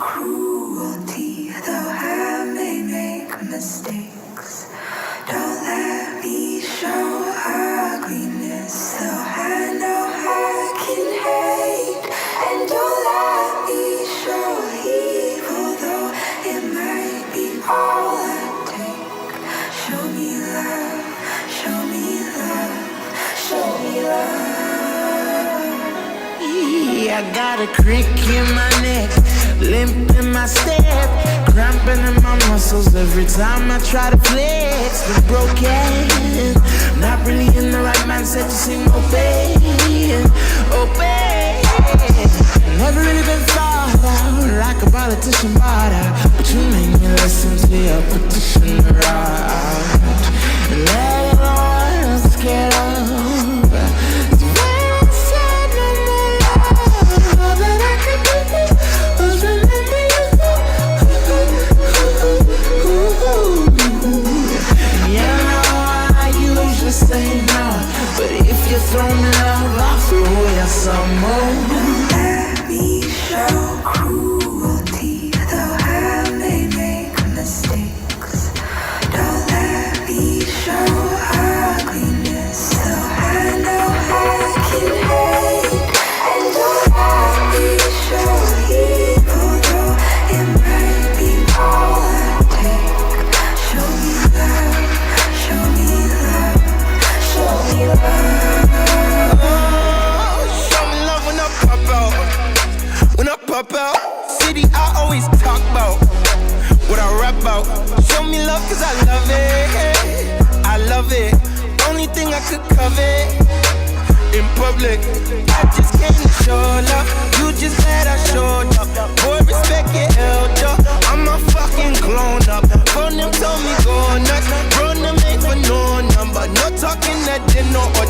cruelty, though I may make mistakes. Don't let me show ugliness, though I know I can hate. And don't let me show evil, though it might be all I take. Show me love, show me love, show me love. I got a crick in my neck, limp in my step, cramping in my muscles every time I try to flex. Been broken, not really in the right mindset to sing obey, obey. Never really been thought out like a politician bought out, but you made me listen to your petition around and let it all I'm scared of. Say no, but if you throw me love, I'll throw you some more. Don't let me show cruelty, though I may make mistakes. Don't let me show ugliness, though I know I can hate. And don't let me show evil, though it might be all I take. Show me love, show me love. Show me love when I pop out. When I pop out, city I always talk about what I rap about. Show me love cause I love it. I love it. Only thing I could covet in public. I just came to show love. You just glad I showed up. Boy, respect your elder. I'm a fucking grown up. Phone them told me go nuts. Run them ain't for no number. No talking that they know what